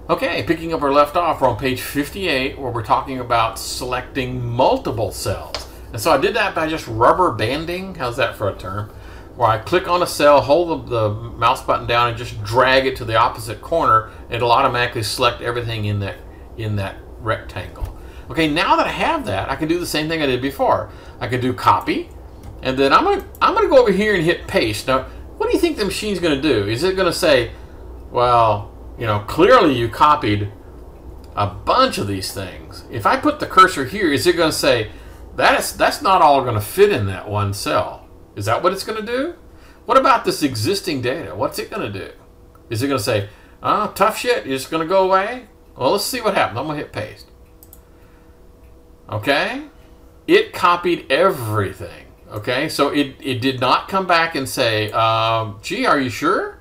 Okay, picking up where we left off, we're on page 58 where we're talking about selecting multiple cells. And so I did that by just rubber banding. How's that for a term? Where I click on a cell, hold the mouse button down, and just drag it to the opposite corner. It'll automatically select everything in that rectangle. Okay, now that I have that, I can do the same thing I did before. I can do copy, and then I'm gonna go over here and hit paste. Now, what do you think the machine's gonna do? Is it gonna say, well, you know, clearly you copied a bunch of these things. If I put the cursor here, is it gonna say, that's not all gonna fit in that one cell? Is that what it's gonna do? What about this existing data? What's it gonna do? Is it gonna say, oh, tough shit, you're just gonna go away? Well, let's see what happens. I'm gonna hit paste. Okay, it copied everything. Okay, so it did not come back and say, gee, are you sure?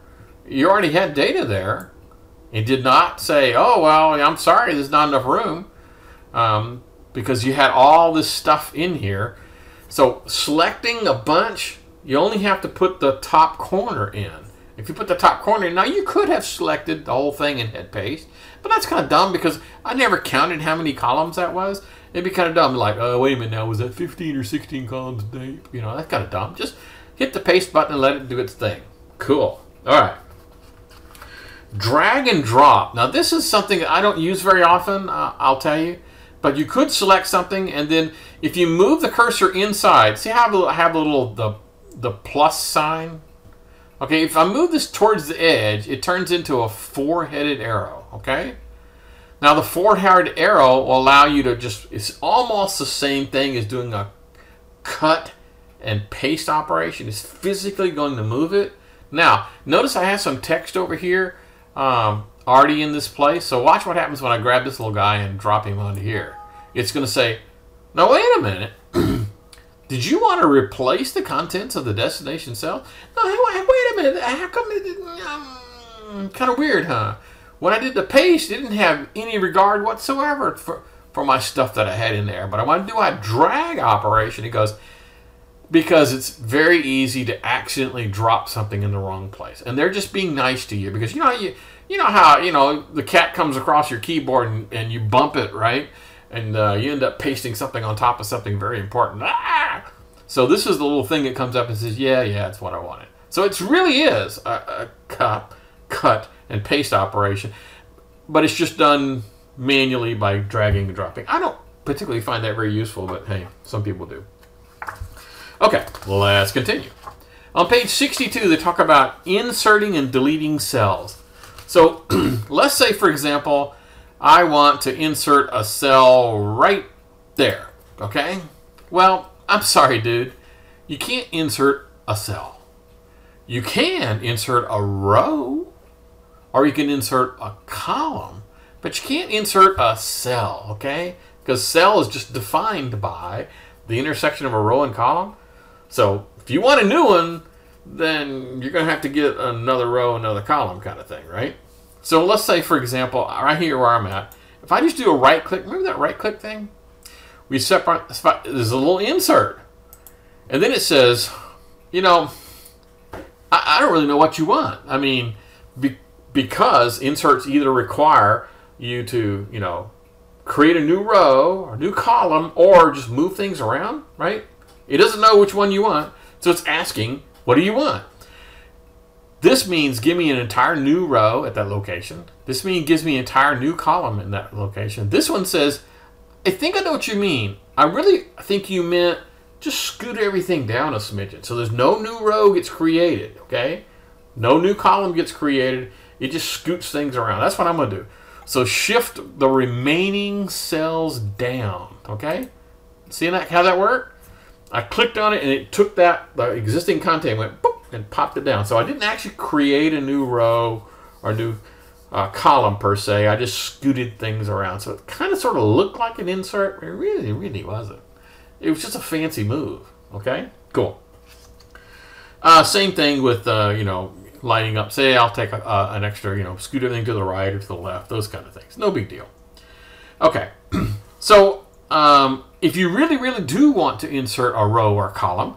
You already had data there. It did not say, oh, well, I'm sorry, there's not enough room, because you had all this stuff in here. So selecting a bunch, you only have to put the top corner in. If you put the top corner in, now you could have selected the whole thing and hit paste, but that's kind of dumb because I never counted how many columns that was. It'd be kind of dumb, like, oh, wait a minute now, was that 15 or 16 columns deep? You know, that's kind of dumb. Just hit the paste button and let it do its thing. Cool. All right. Drag and drop. Now, this is something that I don't use very often, I'll tell you. But you could select something, and then if you move the cursor inside, see how I have a little the plus sign? Okay, if I move this towards the edge, it turns into a four-headed arrow, okay? Now, the four-headed arrow will allow you to just, it's almost the same thing as doing a cut and paste operation. It's physically going to move it. Now, notice I have some text over here already in this place. So watch what happens when I grab this little guy and drop him onto here. It's going to say, now wait a minute. Did you want to replace the contents of the destination cell? No, wait a minute. How come it didn't, kind of weird, huh? When I did the paste, it didn't have any regard whatsoever for my stuff that I had in there. But I want to do a drag operation. It goes, because it's very easy to accidentally drop something in the wrong place. And they're just being nice to you because, you know how, the cat comes across your keyboard and you bump it, right? And you end up pasting something on top of something very important. Ah! So this is the little thing that comes up and says, yeah, that's what I wanted. So it really is a cut and paste operation, but it's just done manually by dragging and dropping. I don't particularly find that very useful, but hey, some people do. Okay, let's continue. On page 62, they talk about inserting and deleting cells. So let's say, for example, I want to insert a cell right there, okay? Well, I'm sorry, dude. You can't insert a cell. You can insert a row, or you can insert a column, but you can't insert a cell, okay? Because cell is just defined by the intersection of a row and column. So if you want a new one, then you're going to have to get another row, another column kind of thing, right? So let's say, for example, right here where I'm at, if I just do a right click, remember that right click thing? We separate, there's a little insert. And then it says, I don't really know what you want. I mean, because inserts either require you to, create a new row or new column or just move things around, right? It doesn't know which one you want, so it's asking, what do you want? This means give me an entire new row at that location. This means gives me an entire new column in that location. This one says, I think I know what you mean. I really think you meant just scoot everything down a smidgen. So there's no new row gets created, okay? No new column gets created. It just scoots things around. That's what I'm going to do. So shift the remaining cells down, okay? See how that worked? I clicked on it and it took the existing content, went boop, and popped it down. So I didn't actually create a new row or a new column per se. I just scooted things around. So it kind of sort of looked like an insert, but it really wasn't. It was just a fancy move. Okay, cool. Same thing with lining up. Say I'll take an extra, scoot everything to the right or to the left, those kind of things. No big deal. Okay, so if you really do want to insert a row or column,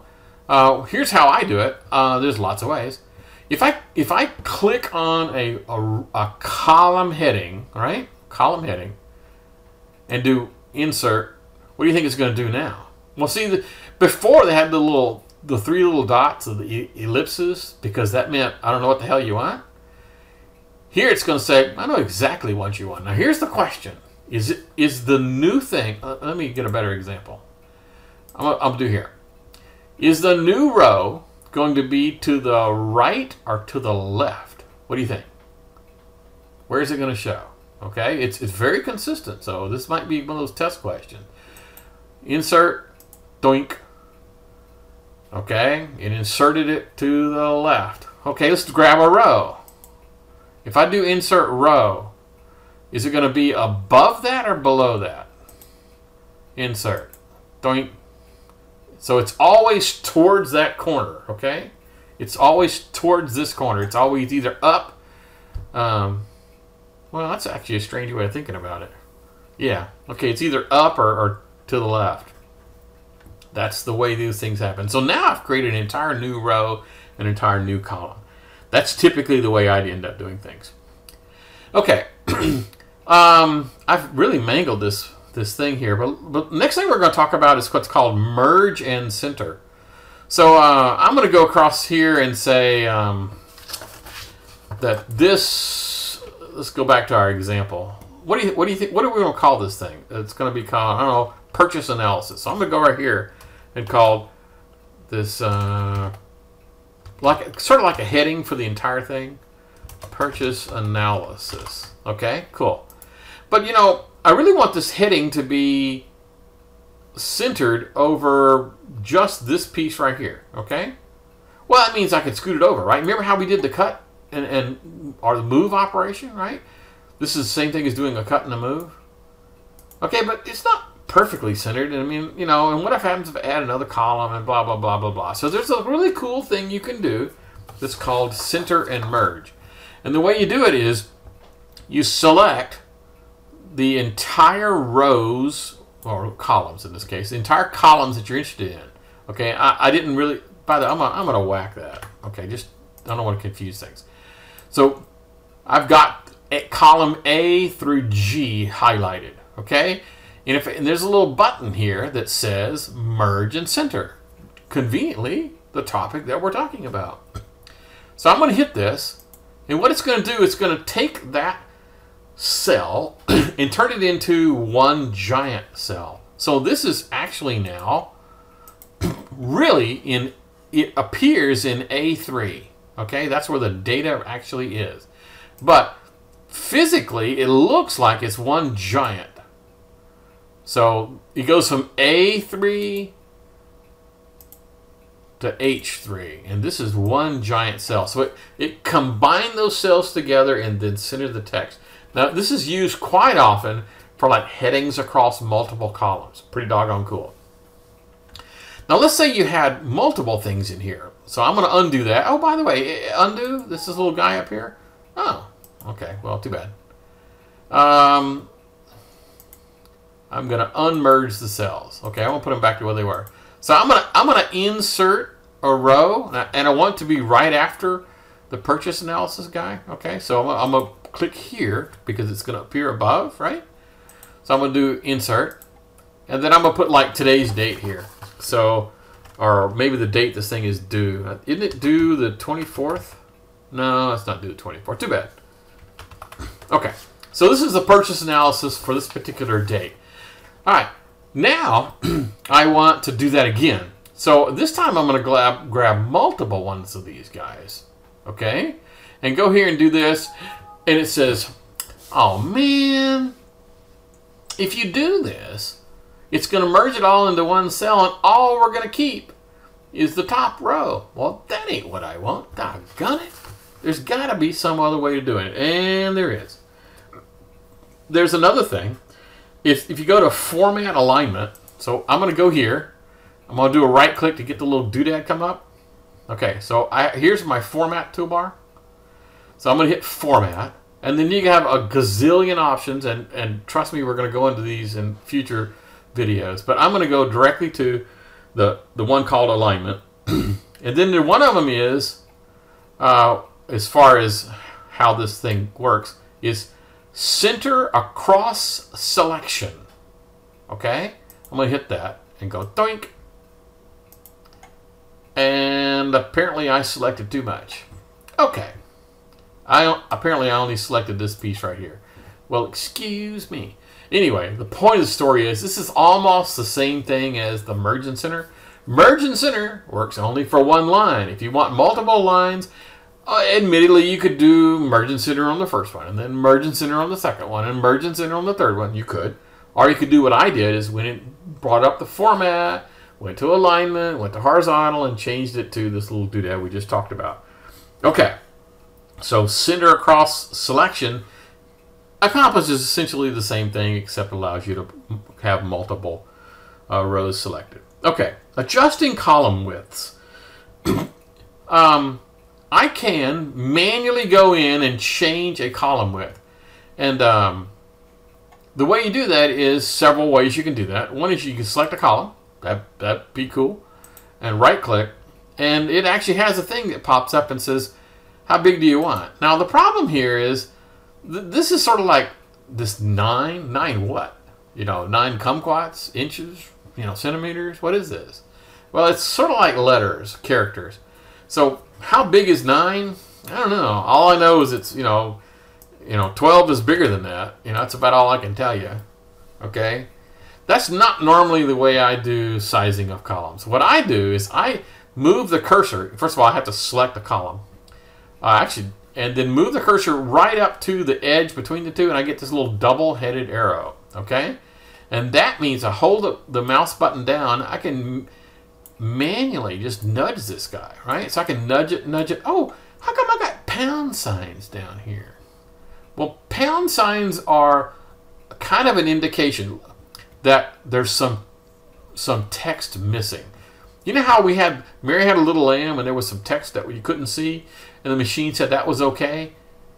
here's how I do it. There's lots of ways. If I click on a column heading, right? Column heading, and do insert, what do you think it's going to do now? Well, see, before they had the three little dots of the ellipses, because that meant I don't know what the hell you want. Here it's going to say, I know exactly what you want. Now here's the question: is the new thing? Let me get a better example. I'm gonna do here. Is the new row going to be to the right or to the left? What do you think? Where is it going to show? Okay, it's very consistent. So this might be one of those test questions. Insert, doink. Okay, it inserted it to the left. Okay, let's grab a row. If I do insert row, is it going to be above that or below that? Insert, doink. So it's always towards that corner, okay? It's always towards this corner. It's always either up. Well, that's actually a strange way of thinking about it. Yeah, okay, it's either up or to the left. That's the way these things happen. So now I've created an entire new row, an entire new column. That's typically the way I'd end up doing things. Okay, I've really mangled this thing here, but next thing we're going to talk about is what's called merge and center. So I'm going to go across here and say that this. Let's go back to our example. What do you think? What are we going to call this thing? It's going to be called, I don't know, purchase analysis. So I'm going to go right here and call this sort of like a heading for the entire thing. Purchase analysis. Okay, cool. But you know, I really want this heading to be centered over just this piece right here, okay? Well, that means I can scoot it over, right? Remember how we did the cut or the move operation, right? This is the same thing as doing a cut and a move. Okay, but it's not perfectly centered. And I mean, you know, and what if happens if I add another column and blah, blah, blah, blah, blah. So there's a really cool thing you can do that's called center and merge. And the way you do it is you select the entire rows, or columns in this case, the entire columns that you're interested in. Okay, I didn't really, by the way, I'm gonna whack that. Okay, just, I don't want to confuse things. So I've got column A through G highlighted, okay? And there's a little button here that says merge and center. Conveniently, the topic that we're talking about. So I'm gonna hit this, and what it's gonna do, it's gonna take that cell and turn it into one giant cell. So this is actually now really it appears in A3. Okay, that's where the data actually is. But physically, it looks like it's one giant. So it goes from A3 to H3, and this is one giant cell. So it combined those cells together and then centered the text. Now, this is used quite often for like headings across multiple columns. Pretty doggone cool. Now, let's say you had multiple things in here. So I'm going to undo that. Oh, by the way, undo. This is this little guy up here. Oh, okay. Well, too bad. I'm going to unmerge the cells. Okay, I want to put them back to where they were. So I'm going to insert a row, and I want it to be right after the purchase analysis guy. Okay, so I'm going to click here because it's going to appear above, right? So I'm going to do insert, and then I'm going to put like today's date here. So, or maybe the date this thing is due. Isn't it due the 24th? No, it's not due the 24th. Too bad. Okay, so this is the purchase analysis for this particular date. All right, now I want to do that again. So this time I'm going to grab multiple ones of these guys, okay? And go here and do this. And it says, oh man, if you do this, it's going to merge it all into one cell, and all we're going to keep is the top row. Well, that ain't what I want. Doggone it. There's got to be some other way to do it, and there is. There's another thing. If you go to Format Alignment, so I'm going to go here. I'm going to do a right click to get the little doodad come up. Okay, so here's my Format toolbar. So I'm going to hit Format, and then you have a gazillion options, and trust me, we're going to go into these in future videos. But I'm going to go directly to the one called Alignment, and then one of them is as far as how this thing works, is center across selection. Okay? I'm going to hit that and go doink. And apparently I selected too much. Okay. Apparently I only selected this piece right here. Well, excuse me. Anyway, the point of the story is this is almost the same thing as the merge and center. Merge and center works only for one line. If you want multiple lines, admittedly, you could do merge and center on the first one, and then merge and center on the second one, and merge and center on the third one. You could. Or you could do what I did, is when it brought up the format, went to alignment, went to horizontal, and changed it to this little doodad we just talked about. Okay. So center across selection accomplishes essentially the same thing, except allows you to have multiple rows selected. Okay. Adjusting column widths. I can manually go in and change a column width. And the way you do that is several ways you can do that. One is you can select a column. That'd be cool. And right click. And it actually has a thing that pops up and says, how big do you want? Now the problem here is, this is sort of like this 9 what? 9 kumquats, inches, centimeters. What is this? Well, it's sort of like letters, characters. So how big is 9? I don't know. All I know is it's 12 is bigger than that. That's about all I can tell you. Okay, that's not normally the way I do sizing of columns. What I do is I move the cursor. First of all, I have to select the column. And then move the cursor right up to the edge between the two, and I get this little double-headed arrow. Okay, and that means I hold the mouse button down. I can manually just nudge this guy, right? So I can nudge it. Oh, how come I got pound signs down here? Well, pound signs are kind of an indication that there's some text missing. You know how Mary had a little lamb and there was some text that you couldn't see, and the machine said that was okay?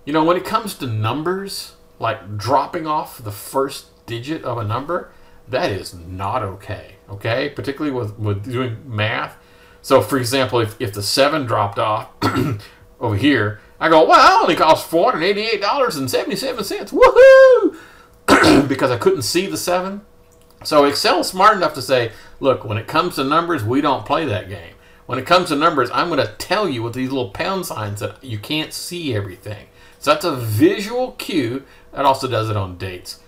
When it comes to numbers, like dropping off the first digit of a number, that is not okay. Okay, particularly with doing math. So, for example, if the 7 dropped off over here, I go, well, it only costs $488.77. Woohoo! Because I couldn't see the 7. So Excel's smart enough to say, look, when it comes to numbers, we don't play that game. When it comes to numbers, I'm going to tell you with these little pound signs that you can't see everything. So that's a visual cue. That also does it on dates.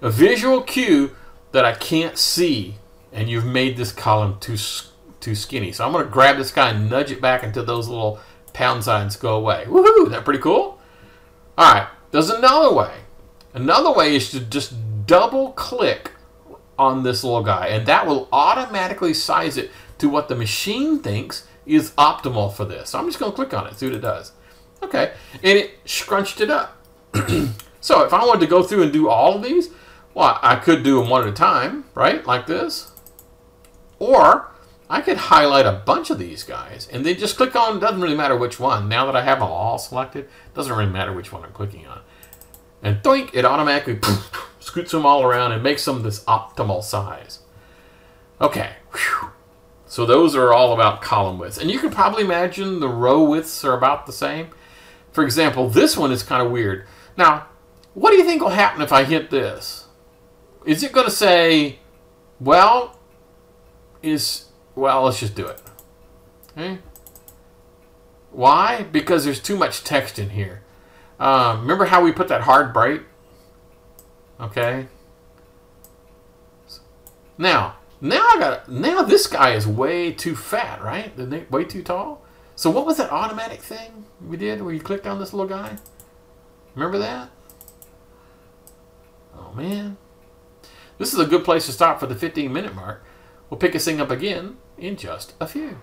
A visual cue that I can't see, and you've made this column too skinny. So I'm going to grab this guy and nudge it back until those little pound signs go away. Woohoo! Isn't that pretty cool? All right. There's another way. Another way is to just double click on this little guy, and that will automatically size it to what the machine thinks is optimal for this. So I'm just going to click on it, see what it does. Okay, and it scrunched it up. So if I wanted to go through and do all of these, well, I could do them one at a time, right, like this. Or I could highlight a bunch of these guys and then just click on, doesn't really matter which one. Now that I have them all selected, doesn't really matter which one I'm clicking on. And doink, it automatically scoots them all around and makes them this optimal size. Okay, whew. So those are all about column widths. And you can probably imagine the row widths are about the same. For example, this one is kind of weird. Now, what do you think will happen if I hit this? Is it going to say, well, let's just do it. Okay. Why? Because there's too much text in here. Remember how we put that hard break? Okay. Now this guy is way too fat, right? Way too tall. So what was that automatic thing we did where you clicked on this little guy? Remember that? Oh man. This is a good place to stop for the 15-minute mark. We'll pick this thing up again in just a few.